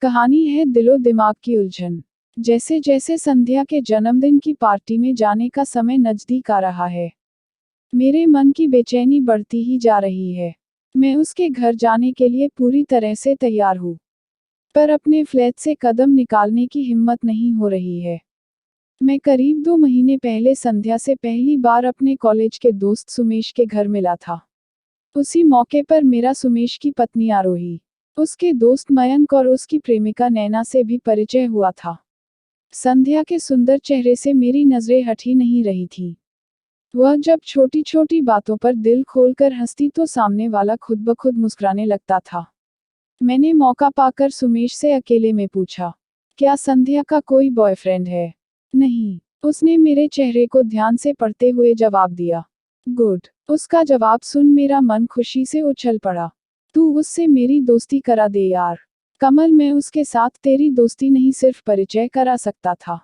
कहानी है दिलो दिमाग की उलझन। जैसे जैसे संध्या के जन्मदिन की पार्टी में जाने का समय नजदीक आ रहा है, मेरे मन की बेचैनी बढ़ती ही जा रही है। मैं उसके घर जाने के लिए पूरी तरह से तैयार हूँ, पर अपने फ्लैट से कदम निकालने की हिम्मत नहीं हो रही है। मैं करीब 2 महीने पहले संध्या से पहली बार अपने कॉलेज के दोस्त सुमेश के घर मिला था। उसी मौके पर मेरा सुमेश की पत्नी आरोही, उसके दोस्त मयंक और उसकी प्रेमिका नैना से भी परिचय हुआ था। संध्या के सुंदर चेहरे से मेरी नजरें हट ही नहीं रही थीं। वह जब छोटी छोटी बातों पर दिल खोलकर हंसती तो सामने वाला खुद ब खुद मुस्कुराने लगता था। मैंने मौका पाकर सुमेश से अकेले में पूछा, क्या संध्या का कोई बॉयफ्रेंड है? नहीं, उसने मेरे चेहरे को ध्यान से पढ़ते हुए जवाब दिया। गुड। उसका जवाब सुन मेरा मन खुशी से उछल पड़ा। तू उससे मेरी दोस्ती करा दे यार। कमल, मैं उसके साथ तेरी दोस्ती नहीं सिर्फ परिचय करा सकता था,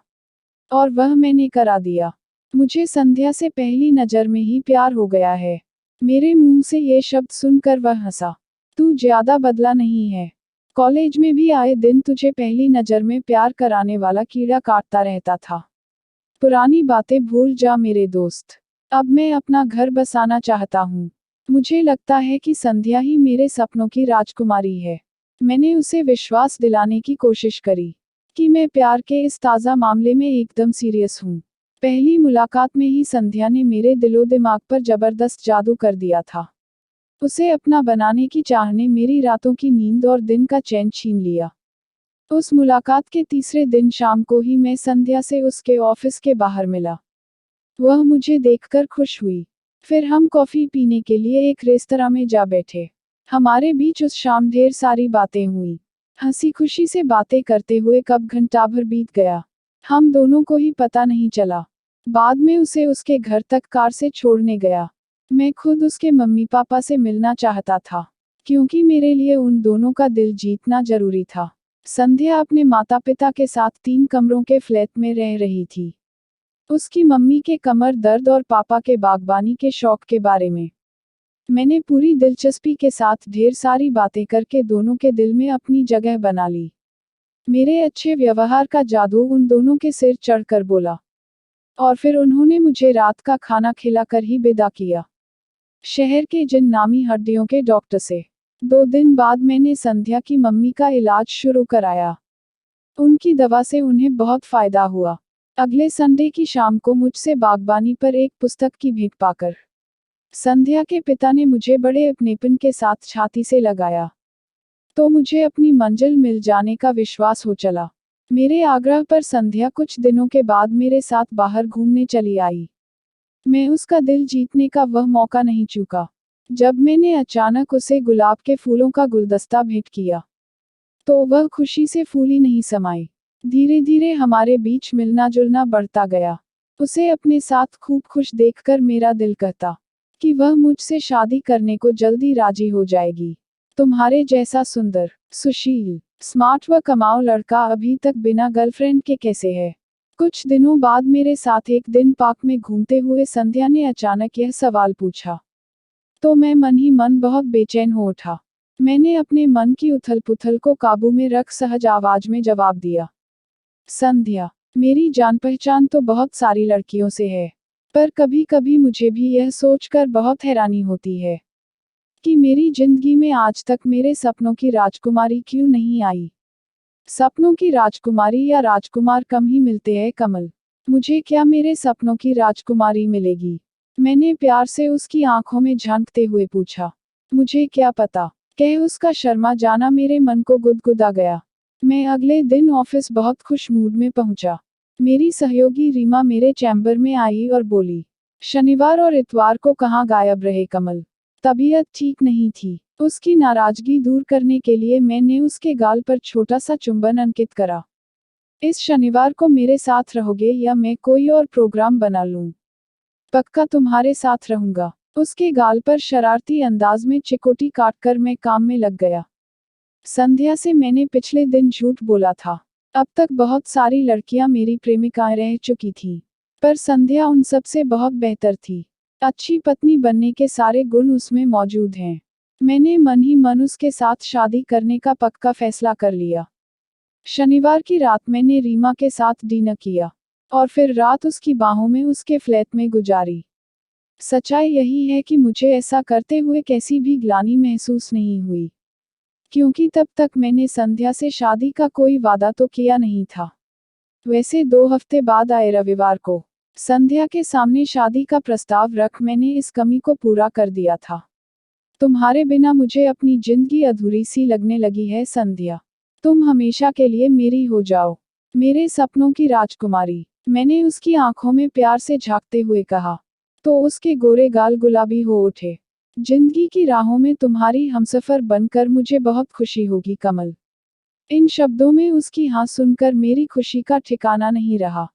और वह मैंने करा दिया। मुझे संध्या से पहली नजर में ही प्यार हो गया है। मेरे मुंह से ये शब्द सुनकर वह हंसा। तू ज्यादा बदला नहीं है। कॉलेज में भी आए दिन तुझे पहली नजर में प्यार कराने वाला कीड़ा काटता रहता था। पुरानी बातें भूल जा मेरे दोस्त। अब मैं अपना घर बसाना चाहता हूँ। मुझे लगता है कि संध्या ही मेरे सपनों की राजकुमारी है। मैंने उसे विश्वास दिलाने की कोशिश करी कि मैं प्यार के इस ताज़ा मामले में एकदम सीरियस हूँ। पहली मुलाकात में ही संध्या ने मेरे दिलो दिमाग पर जबरदस्त जादू कर दिया था। उसे अपना बनाने की चाह ने मेरी रातों की नींद और दिन का चैन छीन लिया। उस मुलाकात के तीसरे दिन शाम को ही मैं संध्या से उसके ऑफिस के बाहर मिला। वह मुझे देखकर खुश हुई। फिर हम कॉफी पीने के लिए एक रेस्तरां में जा बैठे। हमारे बीच उस शाम ढेर सारी बातें हुई। हंसी खुशी से बातें करते हुए कब घंटा भर बीत गया, हम दोनों को ही पता नहीं चला। बाद में उसे उसके घर तक कार से छोड़ने गया। मैं खुद उसके मम्मी पापा से मिलना चाहता था, क्योंकि मेरे लिए उन दोनों का दिल जीतना जरूरी था। संध्या अपने माता पिता के साथ 3 कमरों के फ्लैट में रह रही थी। उसकी मम्मी के कमर दर्द और पापा के बागबानी के शौक के बारे में मैंने पूरी दिलचस्पी के साथ ढेर सारी बातें करके दोनों के दिल में अपनी जगह बना ली। मेरे अच्छे व्यवहार का जादू उन दोनों के सिर चढ़कर बोला, और फिर उन्होंने मुझे रात का खाना खिलाकर ही विदा किया, शहर के जिन नामी हड्डियों के डॉक्टर से। 2 दिन बाद मैंने संध्या की मम्मी का इलाज शुरू कराया। उनकी दवा से उन्हें बहुत फायदा हुआ। अगले संडे की शाम को मुझसे बागबानी पर एक पुस्तक की भेंट पाकर संध्या के पिता ने मुझे बड़े अपनेपन के साथ छाती से लगाया, तो मुझे अपनी मंजिल मिल जाने का विश्वास हो चला। मेरे आग्रह पर संध्या कुछ दिनों के बाद मेरे साथ बाहर घूमने चली आई। मैं उसका दिल जीतने का वह मौका नहीं चूका। जब मैंने अचानक उसे गुलाब के फूलों का गुलदस्ता भेंट किया, तो वह खुशी से फूली नहीं समाई। धीरे धीरे हमारे बीच मिलना जुलना बढ़ता गया। उसे अपने साथ खूब खुश देखकर मेरा दिल कहता कि वह मुझसे शादी करने को जल्दी राजी हो जाएगी। तुम्हारे जैसा सुंदर, सुशील, स्मार्ट व कमाऊ लड़का अभी तक बिना गर्लफ्रेंड के कैसे है? कुछ दिनों बाद मेरे साथ एक दिन पार्क में घूमते हुए संध्या ने अचानक यह सवाल पूछा, तो मैं मन ही मन बहुत बेचैन हो उठा। मैंने अपने मन की उथल पुथल को काबू में रख सहज आवाज में जवाब दिया, संध्या, मेरी जान पहचान तो बहुत सारी लड़कियों से है, पर कभी कभी मुझे भी यह सोचकर बहुत हैरानी होती है कि मेरी जिंदगी में आज तक मेरे सपनों की राजकुमारी क्यों नहीं आई। सपनों की राजकुमारी या राजकुमार कम ही मिलते हैं कमल। मुझे क्या मेरे सपनों की राजकुमारी मिलेगी? मैंने प्यार से उसकी आंखों में झांकते हुए पूछा। मुझे क्या पता, कह उसका शर्मा जाना मेरे मन को गुदगुदा गया। मैं अगले दिन ऑफिस बहुत खुश मूड में पहुंचा। मेरी सहयोगी रीमा मेरे चैम्बर में आई और बोली, शनिवार और इतवार को कहाँ गायब रहे कमल? तबीयत ठीक नहीं थी। उसकी नाराजगी दूर करने के लिए मैंने उसके गाल पर छोटा सा चुंबन अंकित करा। इस शनिवार को मेरे साथ रहोगे या मैं कोई और प्रोग्राम बना लूं? पक्का तुम्हारे साथ रहूंगा। उसके गाल पर शरारती अंदाज में चिकोटी काटकर मैं काम में लग गया। संध्या से मैंने पिछले दिन झूठ बोला था। अब तक बहुत सारी लड़कियां मेरी प्रेमिकाएं रह चुकी थीं, पर संध्या उन सब से बहुत बेहतर थी। अच्छी पत्नी बनने के सारे गुण उसमें मौजूद हैं। मैंने मन ही मन उसके साथ शादी करने का पक्का फैसला कर लिया। शनिवार की रात मैंने रीमा के साथ डिनर किया और फिर रात उसकी बाहों में उसके फ्लैट में गुजारी। सच्चाई यही है कि मुझे ऐसा करते हुए कैसी भी ग्लानि महसूस नहीं हुई, क्योंकि तब तक मैंने संध्या से शादी का कोई वादा तो किया नहीं था। वैसे 2 हफ्ते बाद आए रविवार को संध्या के सामने शादी का प्रस्ताव रख मैंने इस कमी को पूरा कर दिया था। तुम्हारे बिना मुझे अपनी जिंदगी अधूरी सी लगने लगी है संध्या। तुम हमेशा के लिए मेरी हो जाओ, मेरे सपनों की राजकुमारी। मैंने उसकी आंखों में प्यार से झांकते हुए कहा, तो उसके गोरे गाल गुलाबी हो उठे। जिंदगी की राहों में तुम्हारी हमसफर बनकर मुझे बहुत खुशी होगी कमल। इन शब्दों में उसकी हाँ सुनकर मेरी खुशी का ठिकाना नहीं रहा।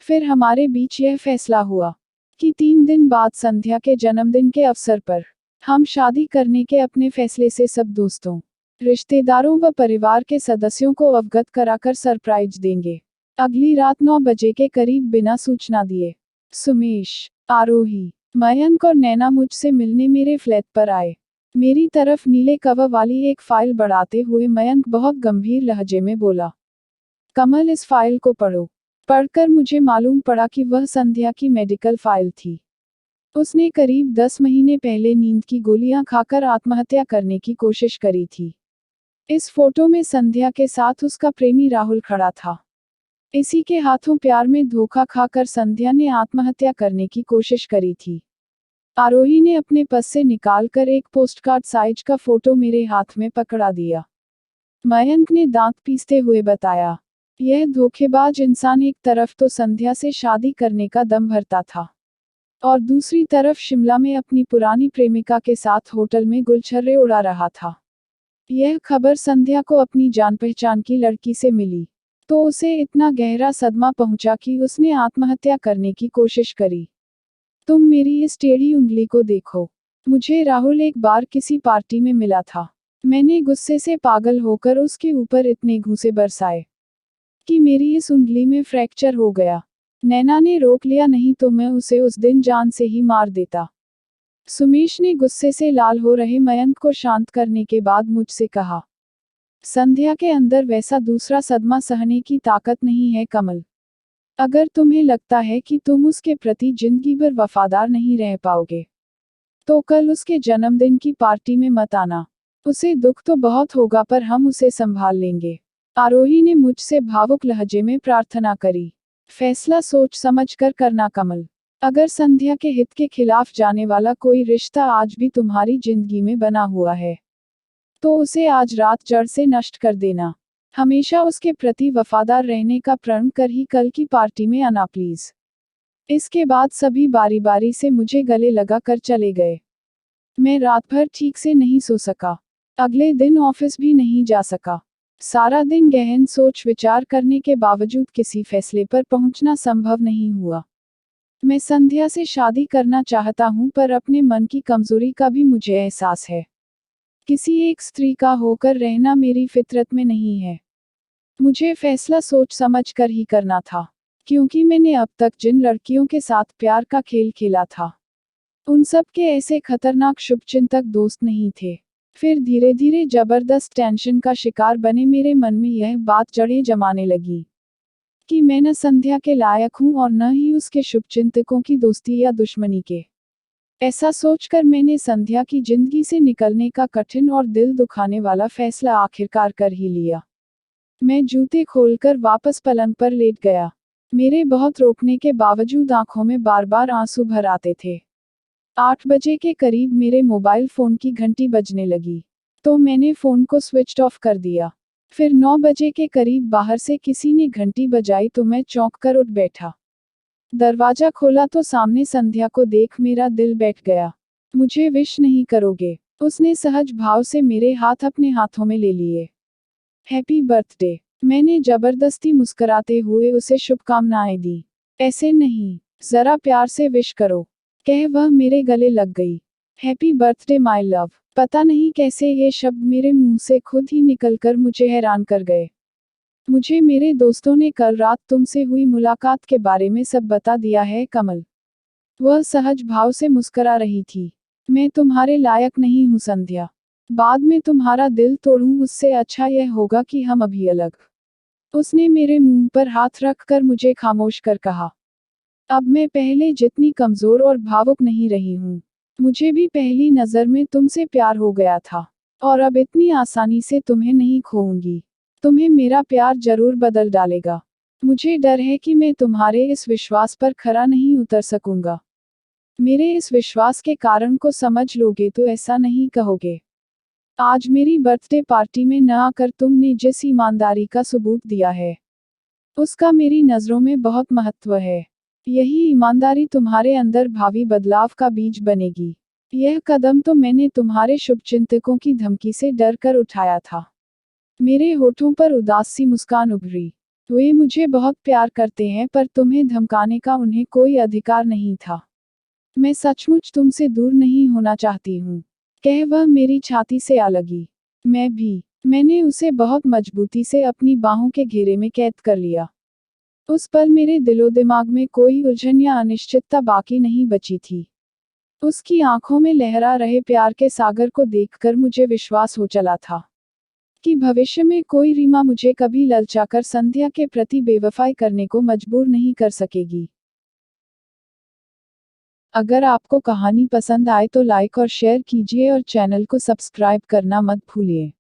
फिर हमारे बीच यह फैसला हुआ कि 3 दिन बाद संध्या के जन्मदिन के अवसर पर हम शादी करने के अपने फैसले से सब दोस्तों, रिश्तेदारों व परिवार के सदस्यों को अवगत कराकर सरप्राइज देंगे। अगली रात 9 बजे के करीब बिना सूचना दिए सुमेश, आरोही, मयंक और नैना मुझसे मिलने मेरे फ्लैट पर आए। मेरी तरफ नीले कवर वाली एक फाइल बढ़ाते हुए मयंक बहुत गंभीर लहजे में बोला, कमल इस फाइल को पढ़ो। पढ़कर मुझे मालूम पड़ा कि वह संध्या की मेडिकल फाइल थी। उसने करीब 10 महीने पहले नींद की गोलियां खाकर आत्महत्या करने की कोशिश करी थी। इस फोटो में संध्या के साथ उसका प्रेमी राहुल खड़ा था। इसी के हाथों प्यार में धोखा खाकर संध्या ने आत्महत्या करने की कोशिश करी थी। आरोही ने अपने पर्स से निकालकर एक पोस्टकार्ड साइज का फोटो मेरे हाथ में पकड़ा दिया। मयंक ने दांत पीसते हुए बताया, यह धोखेबाज इंसान एक तरफ तो संध्या से शादी करने का दम भरता था और दूसरी तरफ शिमला में अपनी पुरानी प्रेमिका के साथ होटल में गुलछर्रे उड़ा रहा था। यह खबर संध्या को अपनी जान पहचान की लड़की से मिली तो उसे इतना गहरा सदमा पहुंचा कि उसने आत्महत्या करने की कोशिश करी। तुम मेरी इस टेढ़ी उंगली को देखो। मुझे राहुल एक बार किसी पार्टी में मिला था। मैंने गुस्से से पागल होकर उसके ऊपर इतने घूंसे बरसाए कि मेरी इस उंगली में फ्रैक्चर हो गया। नैना ने रोक लिया, नहीं तो मैं उसे उस दिन जान से ही मार देता। सुमेश ने गुस्से से लाल हो रहे मयंक को शांत करने के बाद मुझसे कहा, संध्या के अंदर वैसा दूसरा सदमा सहने की ताकत नहीं है कमल। अगर तुम्हें लगता है कि तुम उसके प्रति जिंदगी भर वफादार नहीं रह पाओगे तो कल उसके जन्मदिन की पार्टी में मत आना। उसे दुख तो बहुत होगा पर हम उसे संभाल लेंगे। आरोही ने मुझसे भावुक लहजे में प्रार्थना करी, फैसला सोच समझ कर करना कमल। अगर संध्या के हित के खिलाफ जाने वाला कोई रिश्ता आज भी तुम्हारी जिंदगी में बना हुआ है तो उसे आज रात जड़ से नष्ट कर देना। हमेशा उसके प्रति वफादार रहने का प्रण कर ही कल की पार्टी में आना प्लीज। इसके बाद सभी बारी बारी से मुझे गले लगा कर चले गए। मैं रात भर ठीक से नहीं सो सका। अगले दिन ऑफिस भी नहीं जा सका। सारा दिन गहन सोच विचार करने के बावजूद किसी फैसले पर पहुंचना संभव नहीं हुआ। मैं संध्या से शादी करना चाहता हूं पर अपने मन की कमजोरी का भी मुझे एहसास है। किसी एक स्त्री का होकर रहना मेरी फितरत में नहीं है। मुझे फैसला सोच समझ कर ही करना था, क्योंकि मैंने अब तक जिन लड़कियों के साथ प्यार का खेल खेला था उन सब के ऐसे खतरनाक शुभचिंतक दोस्त नहीं थे। फिर धीरे धीरे जबरदस्त टेंशन का शिकार बने मेरे मन में यह बात जड़ें जमाने लगी कि मैं न संध्या के लायक हूं और न ही उसके शुभचिंतकों की दोस्ती या दुश्मनी के। ऐसा सोचकर मैंने संध्या की जिंदगी से निकलने का कठिन और दिल दुखाने वाला फैसला आखिरकार कर ही लिया। मैं जूते खोलकर वापस पलंग पर लेट गया। मेरे बहुत रोकने के बावजूद आंखों में बार बार आंसू भर आते थे। 8 बजे के करीब मेरे मोबाइल फोन की घंटी बजने लगी तो मैंने फोन को स्विच ऑफ कर दिया। फिर 9 बजे के करीब बाहर से किसी ने घंटी बजाई तो मैं चौंक कर उठ बैठा। दरवाजा खोला तो सामने संध्या को देख मेरा दिल बैठ गया। मुझे विश नहीं करोगे? उसने सहज भाव से मेरे हाथ अपने हाथों में ले लिए। हैप्पी बर्थडे, मैंने जबरदस्ती मुस्कुराते हुए उसे शुभकामनाएं दी। ऐसे नहीं, जरा प्यार से विश करो, कह वह मेरे गले लग गई। Happy birthday my love. पता नहीं कैसे ये शब्द मेरे मुंह से खुद ही निकलकर मुझे हैरान कर गए। मुझे मेरे दोस्तों ने कल रात तुमसे हुई मुलाकात के बारे में सब बता दिया है कमल। वह सहज भाव से मुस्कुरा रही थी। मैं तुम्हारे लायक नहीं हूं संध्या। बाद में तुम्हारा दिल तोड़ूं उससे अच्छा यह होगा कि हम अभी अलग उसने मेरे मुंह पर हाथ रखकर मुझे खामोश कर कहा, अब मैं पहले जितनी कमजोर और भावुक नहीं रही हूँ। मुझे भी पहली नजर में तुमसे प्यार हो गया था। और अब इतनी आसानी से तुम्हें नहीं खोऊंगी। तुम्हें मेरा प्यार जरूर बदल डालेगा। मुझे डर है कि मैं तुम्हारे इस विश्वास पर खरा नहीं उतर सकूंगा। मेरे इस विश्वास के कारण को समझ लोगे तो ऐसा नहीं कहोगे। आज मेरी बर्थडे पार्टी में न आकर तुमने जिस ईमानदारी का सबूत दिया है, उसका मेरी नज़रों में बहुत महत्व है। यही ईमानदारी तुम्हारे अंदर भावी बदलाव का बीज बनेगी। यह कदम तो मैंने तुम्हारे शुभचिंतकों की धमकी से डर कर उठाया था। मेरे होठों पर उदास सी मुस्कान उभरी। वे मुझे बहुत प्यार करते हैं पर तुम्हें धमकाने का उन्हें कोई अधिकार नहीं था। मैं सचमुच तुमसे दूर नहीं होना चाहती हूँ, कह वह मेरी छाती से आ लगी। मैं भी। मैंने उसे बहुत मजबूती से अपनी बाहों के घेरे में कैद कर लिया। उस पल मेरे दिलो दिमाग में कोई उलझन या अनिश्चितता बाकी नहीं बची थी। उसकी आंखों में लहरा रहे प्यार के सागर को देखकर मुझे विश्वास हो चला था कि भविष्य में कोई रीमा मुझे कभी ललचाकर संध्या के प्रति बेवफाई करने को मजबूर नहीं कर सकेगी। अगर आपको कहानी पसंद आए तो लाइक और शेयर कीजिए और चैनल को सब्सक्राइब करना मत भूलिए।